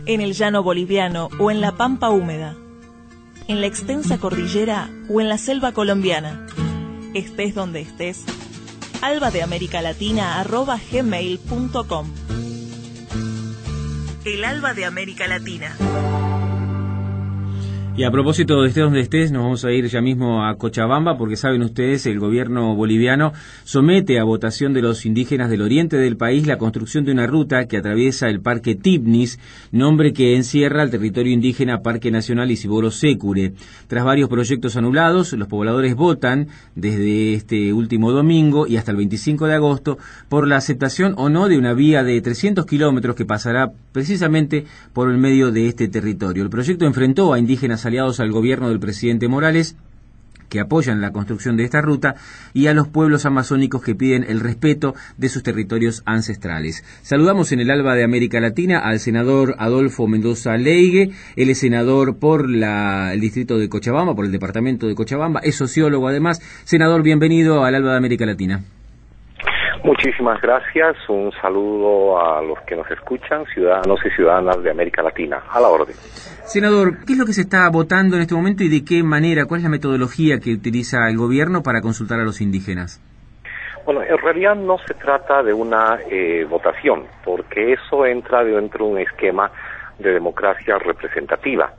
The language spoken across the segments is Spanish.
en el llano boliviano o en la pampa húmeda, en la extensa cordillera o en la selva colombiana. Estés donde estés, albadeamericalatina@gmail.com. El Alba de América Latina. Y a propósito de estés donde estés, nos vamos a ir ya mismo a Cochabamba, porque saben ustedes, el gobierno boliviano somete a votación de los indígenas del oriente del país la construcción de una ruta que atraviesa el Parque Tipnis, nombre que encierra el territorio indígena Parque Nacional Isiboro Sécure. Tras varios proyectos anulados, los pobladores votan desde este último domingo y hasta el 25 de agosto por la aceptación o no de una vía de 300 kilómetros que pasará precisamente por el medio de este territorio. El proyecto enfrentó a indígenas aliados al gobierno del presidente Morales, que apoyan la construcción de esta ruta, y a los pueblos amazónicos que piden el respeto de sus territorios ancestrales. Saludamos en el Alba de América Latina al senador Adolfo Mendoza Leigue. Él es senador por el distrito de Cochabamba, por el departamento de Cochabamba, es sociólogo además. Senador, bienvenido al Alba de América Latina. Muchísimas gracias, un saludo a los que nos escuchan, ciudadanos y ciudadanas de América Latina, a la orden. Senador, ¿qué es lo que se está votando en este momento y de qué manera, cuál es la metodología que utiliza el gobierno para consultar a los indígenas? Bueno, en realidad no se trata de una votación, porque eso entra dentro de un esquema de democracia representativa.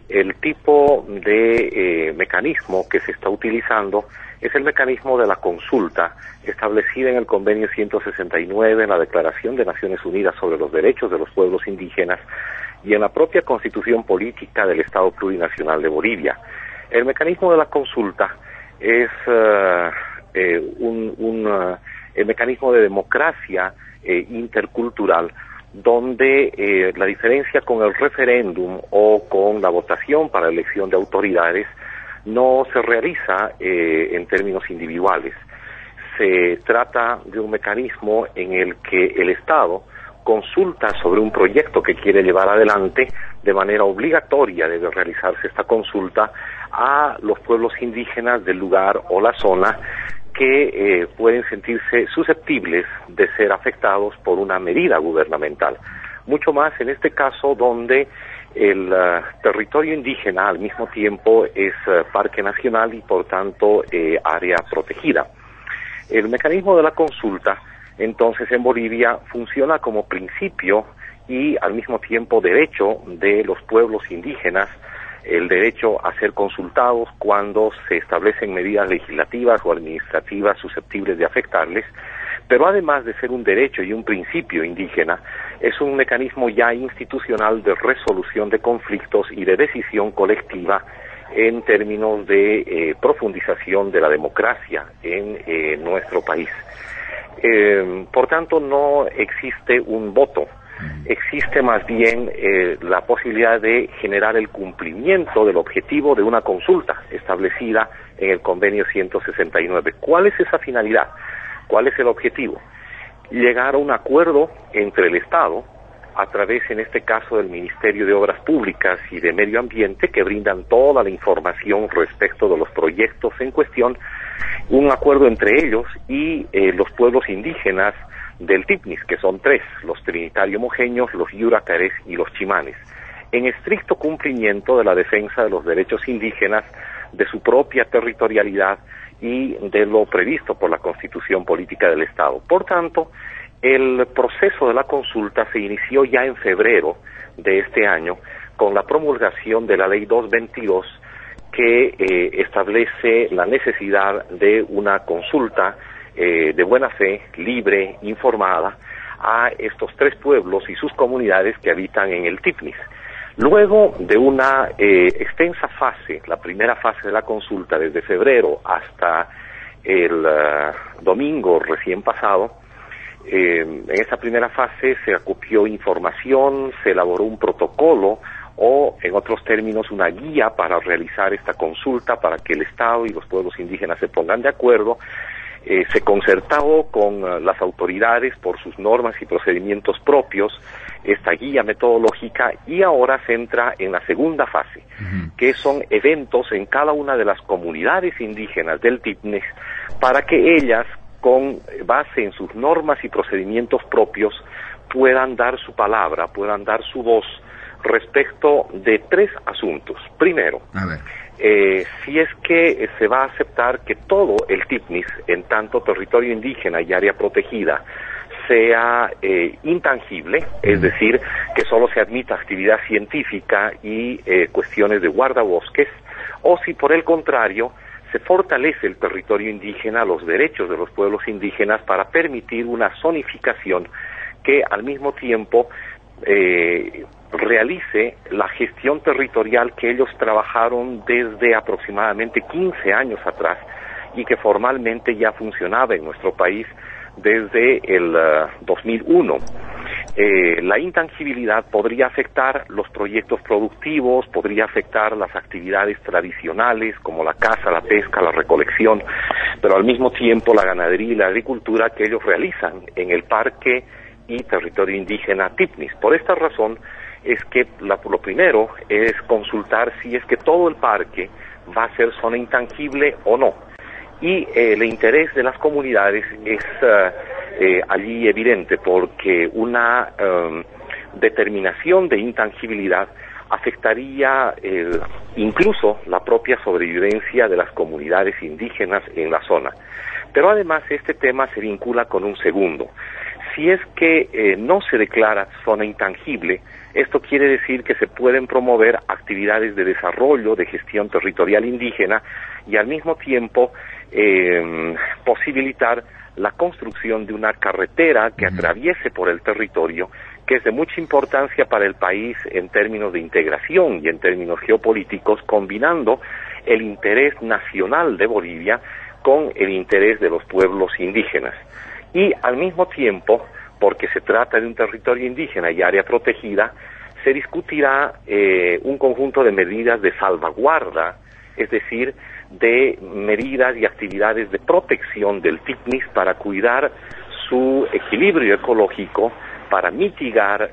El tipo de mecanismo que se está utilizando es el mecanismo de la consulta establecida en el Convenio 169, en la Declaración de Naciones Unidas sobre los Derechos de los Pueblos Indígenas y en la propia Constitución Política del Estado Plurinacional de Bolivia. El mecanismo de la consulta es el mecanismo de democracia intercultural, donde la diferencia con el referéndum o con la votación para elección de autoridades no se realiza en términos individuales. Se trata de un mecanismo en el que el Estado consulta sobre un proyecto que quiere llevar adelante. De manera obligatoria debe realizarse esta consulta a los pueblos indígenas del lugar o la zona que pueden sentirse susceptibles de ser afectados por una medida gubernamental. Mucho más en este caso donde el territorio indígena al mismo tiempo es parque nacional y por tanto área protegida. El mecanismo de la consulta entonces en Bolivia funciona como principio y al mismo tiempo derecho de los pueblos indígenas, el derecho a ser consultados cuando se establecen medidas legislativas o administrativas susceptibles de afectarles, pero además de ser un derecho y un principio indígena, es un mecanismo ya institucional de resolución de conflictos y de decisión colectiva en términos de profundización de la democracia en nuestro país. Por tanto, no existe un voto. Existe más bien la posibilidad de generar el cumplimiento del objetivo de una consulta establecida en el Convenio 169. ¿Cuál es esa finalidad? ¿Cuál es el objetivo? Llegar a un acuerdo entre el Estado, a través, en este caso, del Ministerio de Obras Públicas y de Medio Ambiente, que brindan toda la información respecto de los proyectos en cuestión, un acuerdo entre ellos y los pueblos indígenas del Tipnis, que son tres, los trinitario-mojeños, los yuracares y los chimanes, en estricto cumplimiento de la defensa de los derechos indígenas, de su propia territorialidad y de lo previsto por la Constitución Política del Estado. Por tanto, el proceso de la consulta se inició ya en febrero de este año con la promulgación de la Ley 222 que establece la necesidad de una consulta de buena fe, libre, informada, a estos tres pueblos y sus comunidades que habitan en el Tipnis. Luego de una extensa fase, la primera fase de la consulta desde febrero hasta el domingo recién pasado, en esta primera fase se acopió información, se elaboró un protocolo o, en otros términos, una guía para realizar esta consulta, para que el Estado y los pueblos indígenas se pongan de acuerdo. Se concertó con las autoridades por sus normas y procedimientos propios esta guía metodológica, y ahora se entra en la segunda fase, que son eventos en cada una de las comunidades indígenas del Tipnis para que ellas, con base en sus normas y procedimientos propios, puedan dar su palabra, puedan dar su voz respecto de 3 asuntos. Primero, si es que se va a aceptar que todo el TIPNIS, en tanto territorio indígena y área protegida, sea intangible, es decir, que solo se admita actividad científica y cuestiones de guardabosques, o si por el contrario se fortalece el territorio indígena, los derechos de los pueblos indígenas, para permitir una zonificación que al mismo tiempo realice la gestión territorial que ellos trabajaron desde aproximadamente 15 años atrás y que formalmente ya funcionaba en nuestro país desde el 2001. La intangibilidad podría afectar los proyectos productivos, podría afectar las actividades tradicionales como la caza, la pesca, la recolección, pero al mismo tiempo la ganadería y la agricultura que ellos realizan en el parque y territorio indígena TIPNIS. Por esta razón es que lo primero es consultar si es que todo el parque va a ser zona intangible o no. Y el interés de las comunidades es allí evidente, porque una determinación de intangibilidad afectaría incluso la propia sobrevivencia de las comunidades indígenas en la zona. Pero además este tema se vincula con un segundo. Si es que no se declara zona intangible, esto quiere decir que se pueden promover actividades de desarrollo, de gestión territorial indígena y al mismo tiempo posibilitar la construcción de una carretera que atraviese por el territorio, que es de mucha importancia para el país en términos de integración y en términos geopolíticos, combinando el interés nacional de Bolivia con el interés de los pueblos indígenas. Y al mismo tiempo, porque se trata de un territorio indígena y área protegida, se discutirá un conjunto de medidas de salvaguarda, es decir, de medidas y actividades de protección del TIPNIS para cuidar su equilibrio ecológico, para mitigar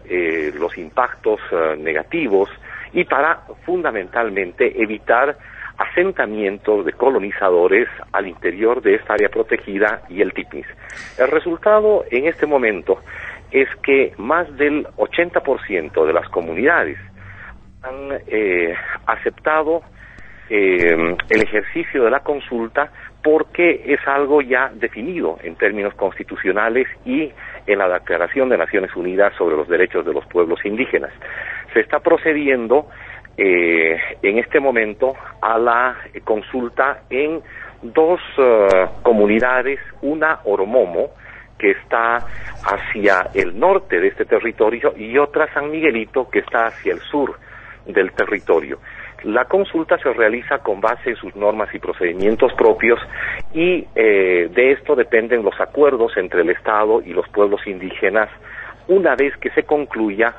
los impactos negativos y para fundamentalmente evitar asentamientos de colonizadores al interior de esta área protegida y el TIPNIS. El resultado en este momento es que más del 80% de las comunidades han aceptado el ejercicio de la consulta, porque es algo ya definido en términos constitucionales y en la Declaración de Naciones Unidas sobre los Derechos de los Pueblos Indígenas. Se está procediendo en este momento a la consulta en 2 comunidades, una Oromomo, que está hacia el norte de este territorio, y otra San Miguelito, que está hacia el sur del territorio. La consulta se realiza con base en sus normas y procedimientos propios y de esto dependen los acuerdos entre el Estado y los pueblos indígenas una vez que se concluya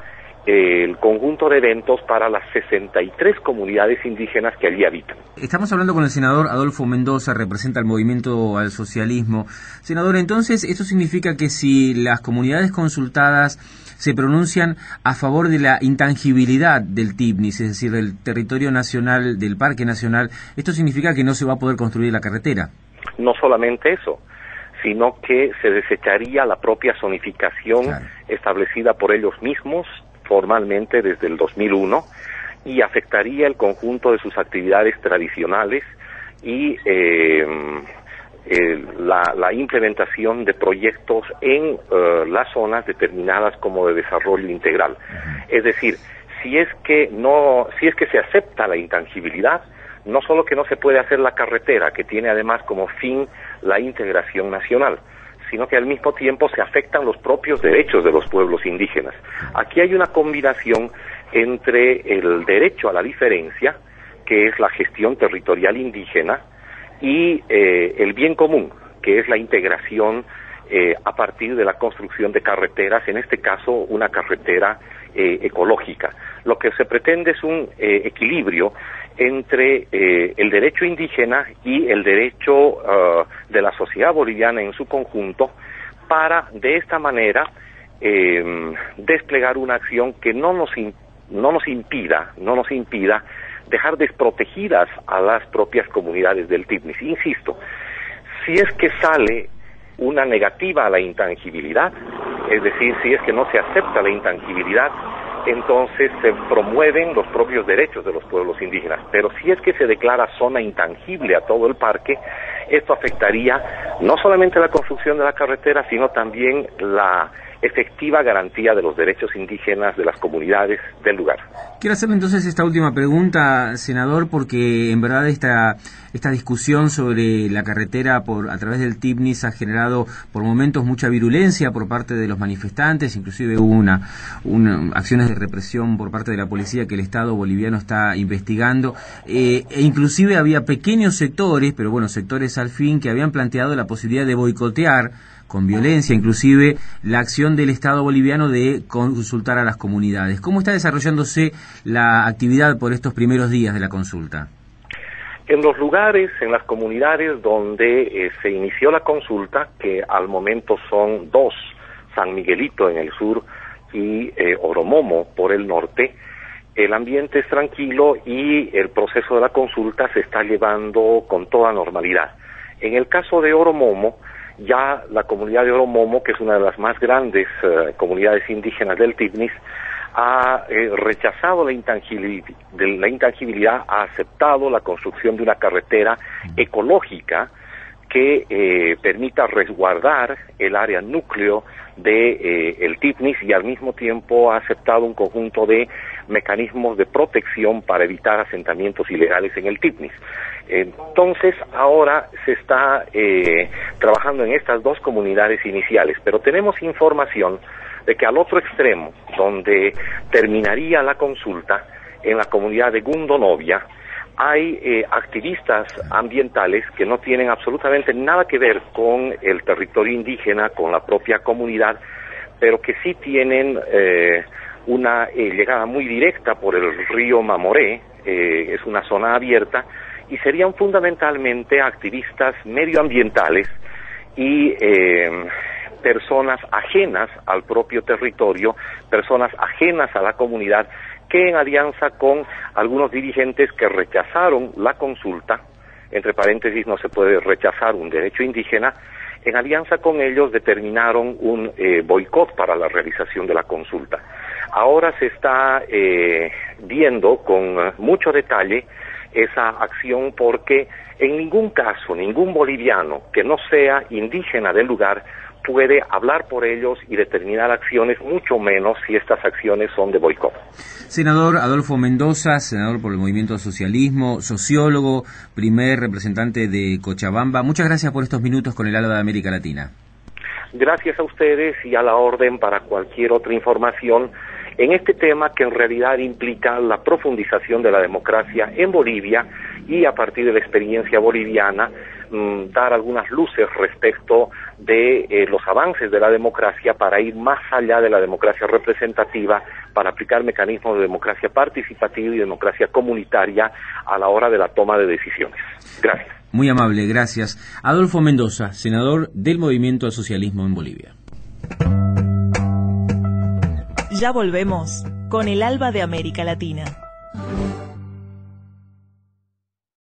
el conjunto de eventos para las 63 comunidades indígenas que allí habitan. Estamos hablando con el senador Adolfo Mendoza, representa el Movimiento al Socialismo. Senador, entonces, ¿esto significa que si las comunidades consultadas se pronuncian a favor de la intangibilidad del TIPNIS, es decir, del territorio nacional, del Parque Nacional, esto significa que no se va a poder construir la carretera? No solamente eso, sino que se desecharía la propia zonificación establecida por ellos mismos formalmente desde el 2001 y afectaría el conjunto de sus actividades tradicionales y la implementación de proyectos en las zonas determinadas como de desarrollo integral. Es decir, si es que se acepta la intangibilidad, no solo que no se puede hacer la carretera, que tiene además como fin la integración nacional, sino que al mismo tiempo se afectan los propios derechos de los pueblos indígenas. Aquí hay una combinación entre el derecho a la diferencia, que es la gestión territorial indígena, y el bien común, que es la integración a partir de la construcción de carreteras, en este caso una carretera ecológica. Lo que se pretende es un equilibrio entre el derecho indígena y el derecho de la sociedad boliviana en su conjunto, para de esta manera desplegar una acción que no nos impida dejar desprotegidas a las propias comunidades del TIPNIS. Insisto, si es que sale una negativa a la intangibilidad, es decir, si es que no se acepta la intangibilidad, entonces se promueven los propios derechos de los pueblos indígenas. Pero si es que se declara zona intangible a todo el parque, esto afectaría no solamente la construcción de la carretera, sino también la efectiva garantía de los derechos indígenas de las comunidades del lugar. Quiero hacerle entonces esta última pregunta, senador, porque en verdad esta discusión sobre la carretera a través del TIPNIS ha generado por momentos mucha virulencia por parte de los manifestantes, inclusive hubo acciones de represión por parte de la policía que el Estado boliviano está investigando, e inclusive había pequeños sectores, pero bueno, sectores al fin, que habían planteado la posibilidad de boicotear con violencia, inclusive la acción del Estado boliviano de consultar a las comunidades. ¿Cómo está desarrollándose la actividad por estos primeros días de la consulta? En los lugares, en las comunidades donde se inició la consulta, que al momento son 2, San Miguelito en el sur y Oromomo por el norte, el ambiente es tranquilo y el proceso de la consulta se está llevando con toda normalidad. En el caso de Oromomo, ya la comunidad de Oromomo, que es una de las más grandes comunidades indígenas del TIPNIS, ha rechazado la intangibilidad, ha aceptado la construcción de una carretera ecológica que permita resguardar el área núcleo de el TIPNIS, y al mismo tiempo ha aceptado un conjunto de mecanismos de protección para evitar asentamientos ilegales en el TIPNIS. Entonces, ahora se está trabajando en estas 2 comunidades iniciales, pero tenemos información de que al otro extremo, donde terminaría la consulta, en la comunidad de Gundonovia, hay activistas ambientales que no tienen absolutamente nada que ver con el territorio indígena, con la propia comunidad, pero que sí tienen una llegada muy directa por el río Mamoré, es una zona abierta, y serían fundamentalmente activistas medioambientales y personas ajenas al propio territorio, personas ajenas a la comunidad, que en alianza con algunos dirigentes que rechazaron la consulta, entre paréntesis no se puede rechazar un derecho indígena, en alianza con ellos determinaron un boicot para la realización de la consulta. Ahora se está viendo con mucho detalle esa acción, porque en ningún caso, ningún boliviano que no sea indígena del lugar puede hablar por ellos y determinar acciones, mucho menos si estas acciones son de boicot. Senador Adolfo Mendoza, senador por el Movimiento Socialismo, sociólogo, primer representante de Cochabamba, muchas gracias por estos minutos con el Alba de América Latina. Gracias a ustedes y a la orden para cualquier otra información en este tema, que en realidad implica la profundización de la democracia en Bolivia, y a partir de la experiencia boliviana dar algunas luces respecto de los avances de la democracia para ir más allá de la democracia representativa, para aplicar mecanismos de democracia participativa y democracia comunitaria a la hora de la toma de decisiones. Gracias. Muy amable, gracias. Adolfo Mendoza, senador del Movimiento al Socialismo en Bolivia. Ya volvemos con el Alba de América Latina.